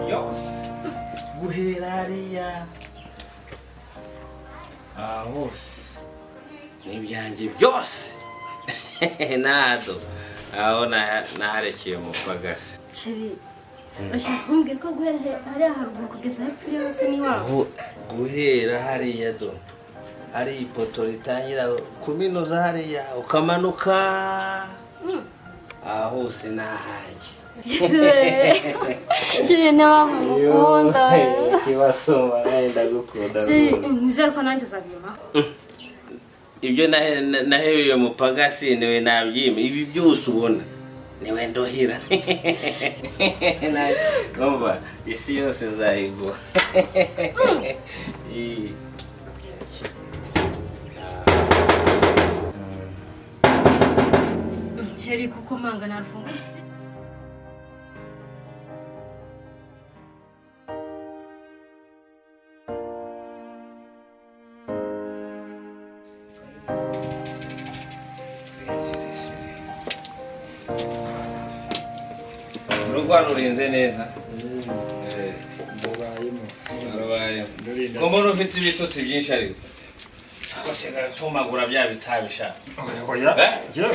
byose guhera hariya hose n'ibyanjye byose nado aho naharekeye umupagasi Chiri urashaka kumbwira ko guhera hariya haruguru kugeza hepfo yose ni waho guhera hariya do hari ipoto ritangira kuminuza hariya ukamanuka aho hose nahanjye Chiri n'abamukunda kibasoma ndagukunda nizere ko nanjye uzabima ibyo nahebeye umupagasi niwe nabyima ibi byose ubona niwe ndohira numva isi yose nzayiguha Chiri kuko manga narufunga Urugwano rurinze neza mbona ufite ibitutsi byinshi ariko akoshega tumagura bya bitabisha oya je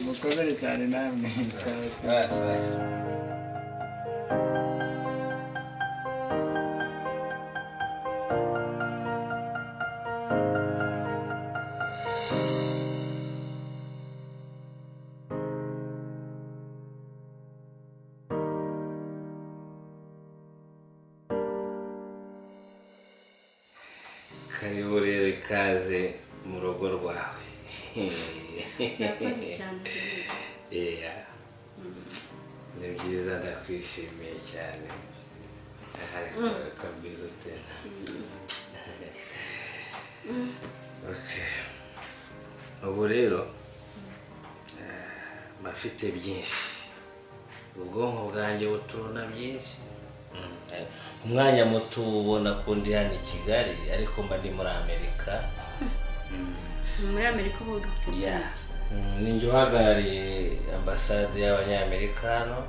mukomere cyane namwe karibu rero ikaze mu rugo rwawe ni byiza ndakwishimiye cyane kabisa utena ubu rero bafite byinshi ubwonko bwanjye butuna byinshi umwanya muto ubona ko ndi hano i Kigali ariko mba ndi muri Amerika muri Amerika ubu ninjye uhagarariye ambasade y'abanyamerika hano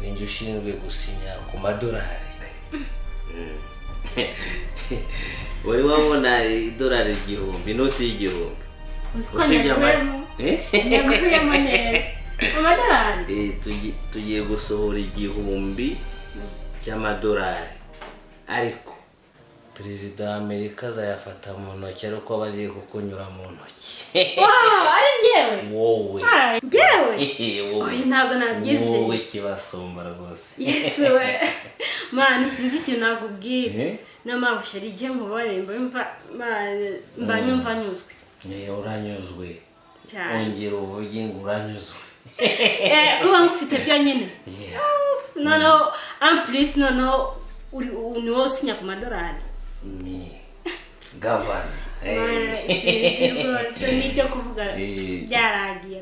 ninjye ushinzwe gusinya ku madolari wari wabona idolari 1000 inoti y'1000 usibye amadolari tugiye gusohora 1000 cy'amadolari ariko perezida wa Amerika azayafata mu ntoki ariko bagiye kukunyura mu ntoki ari ngewe wowe ngewe ntabwo nabyize wowe kibasomba rwose yesu we mani sinzi ikintu nakubwira n'amavu sheri igihe mubaremba mba nyumva nyuzwe uranyuzwe ongera uvuge ngo uranyuzwe kuba ngufite byo nyine noneho amplis noneho ni wowe usinya ku madolari ni gavana rwose nibyo kuvuga byaragiye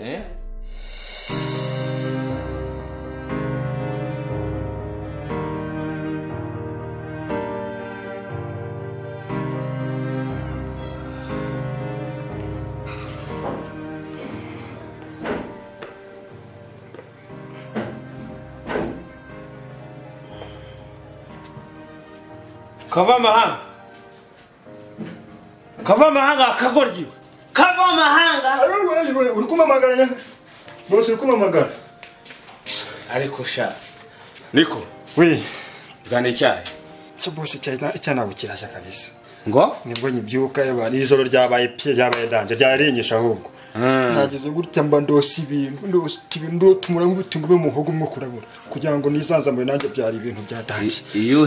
kava amahanga akagoryiwe kava amahanga uri kumamagara bose uri kumamagara ariko sha niko zana icyayi cyo bose cyanabu kirashya kabisa ngo nibwo nyibyuka yaba ijoro ryabaye danje ryarenyesha ahubwo nagize gutya mba ndosi ibintu tumura nk'ubutingube mu hogo mwo kurabura kugira ngo nizanzamure nanjye byari ibintu byatanje iyo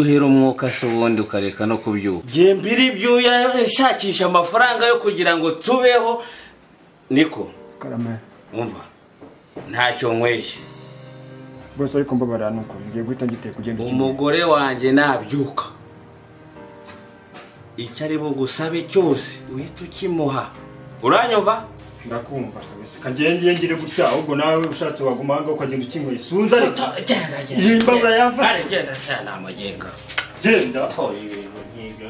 uhera umwuka se ubundi ukareka no kubyuka je mbiri byuya nshakisha amafaranga yo kugira ngo tubeho niko karame umva ntacyo nkweye bose ariko mbabara nuko ngiye guhita ngiteye kugenda umugore wanjye nabyuka icyo ari bugusabe cyose uhita ukimuha uranyumva ndakumva kabisa kagende ngire gutya ahubwo nawe ushatse wagumanga ukagenda ukingoye sunza ariko genda imbabura yafashe genda cyane amagenga genda ibintu nk'ibyo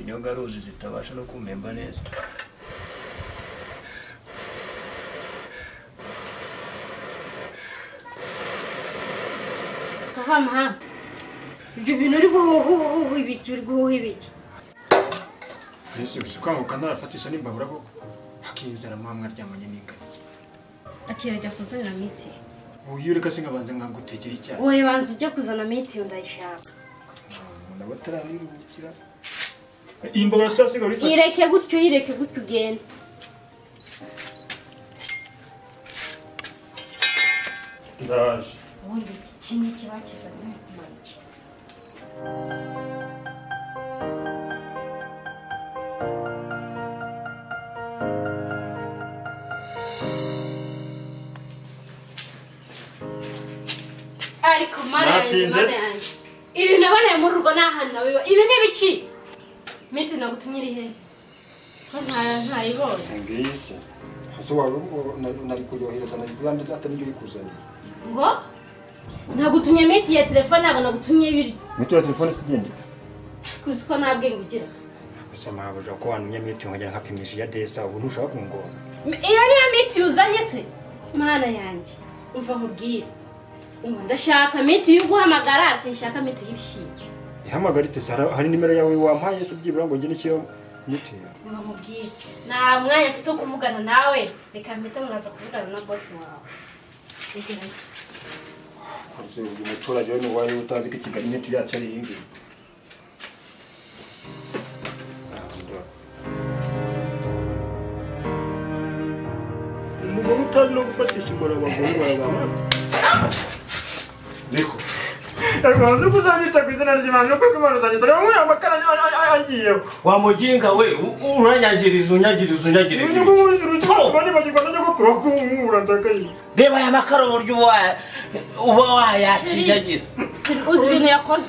inyongaruzi zitabasha no kumemba neza. Kavama ibyo bintu uri guhuhu ibiki Ese usukanguka ntarafatisha n'imbabura ko hakinzara mamwe aryamanye n'ingani. akira ajya kuzana miti Uyu reka singabanza nkangutekera icyayi. wowe banza ujye kuzana miti ndayishaka Umuntu abatararirukira. Imbabura sasiga uri fata. yireke gutyo ugende Ndaje. ubundi kimwe kiba kizanye kumaki ariko mara yanjye ibi nabone mu rugo nahana biba ibi n'ibiki miti nagutumye iri he ko ntayibonye Ngise. Ase wawe nari kuryohereza nari kuyandi data n'ibyo bikuzaniye. ngo nagutumye miti ya telefone ntabwo nagutumye ibiri Miti ya telefone sigende. kuzi ko nta bwenge ugira Usama abaje ko wanumye miti nkajya nkapimisha ya desa ubu ntushaka kungora. iyo niyo miti uzanye se mana yanjye umva nkubwire ndashaka miti yo guhamagara sinshaka miti y'ibishyimbo Ihamagarite hari nimero yawe wampaye se byibura ngo ngene cyo miti. nkubwire nta mwanya mfite wo kuvugana nawe reka mpite muraza kuvugana na boss wawe Ase uyu muturage we n'uwaye utazi ko Kigali miti yacu ari ingi. Umugabo utazi no gufatisha imbora abagore barabama. Niko. Ntabwo kuzanyica ku izina ry'Imana no kuko Imana uzanyica. Rero mwe amakara angiyeho. Wa muginga we uranyagiriza unyagiriza. Niko muzi urugo bani bagirwa no gukura ku nkura ndakaye. Reba aya makara uburyo uba wayakijagira. uzi ibintu yakoze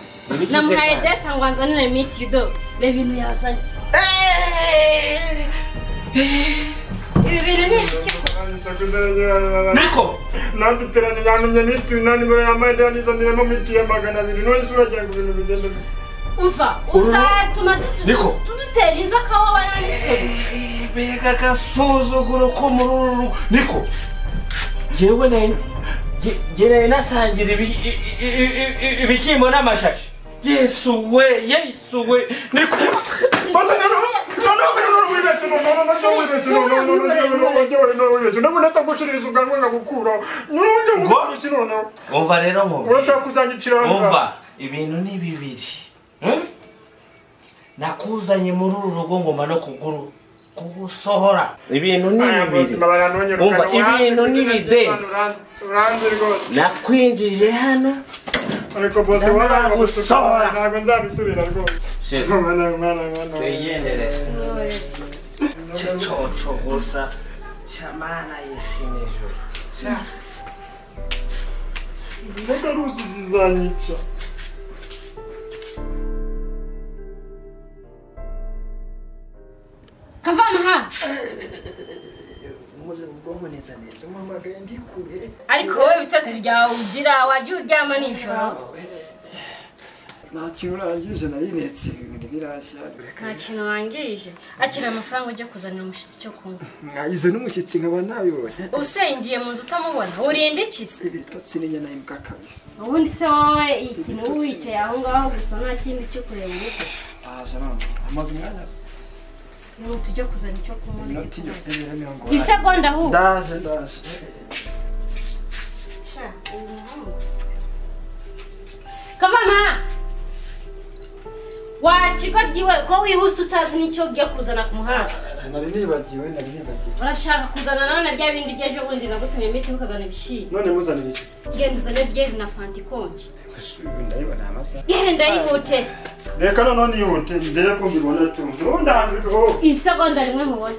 namuhaye desa ngo anzanire miti do reba ibintu yazanye ibi bintu ni ibiki Niko naduteranye yanumye miti nani mbere yamaye yanizaniremo miti ya 200 none sura cyangwa ibintu bigenda umva uzatuma dutera inzoka wowe n'isoni mbega gasuzuguro ko mururu Niko jewe nasangira ibishyimbo n'amashashi Yesu we Niko umva rero umva ibintu ni bibiri nakuzanye muri uru rugo ngoma no kugusohora ibintu ni bibiri umva ibintu ni bide nakwinjije hano ariko bose waragusohora ntabwo nzabisubira rwose tuyendere Chocho gusa shamana y'isi n'ijuru imboga ruzi zizanyica kavana ha umuze mubwonko neza umamagaye ndi kure ariko wowe ibitotsi byawe ugira wajya uryama nijoro nta kintu urangije narinetse ibintu birashya nta kintu wangije akira amafaranga ujya kuzanira umushyitsi cyo kunywa mwayize n'umushyitsi nkaba nabibonye usengiye mu nzu utamubona urinde iki se ibitotsi n'inyana y'imbwa kabisa ubundi se wowe ikintu wicaye aho ngaho gusa nta kindi cyo kureba umuco aje none amaze umwanya se niba tujya kuzana icyo kunywa inoti yo ebera mirongo isegonda ahubwo ndaje kavana wakigoryiwe ko wihuse utazi n'icyo ugiye kuzana ku muhanda nari nibagiwe urashaka kuzana none bya bindi by'ejo bundi nagutumye imiti ukazana ibishyimbo none muzanira iki genda uzane byeri na fanta ikonje ndayibona amasaha genda yihute reka none yihute ndeye ko mbibona tu ndandiko isegonda rimwe mubone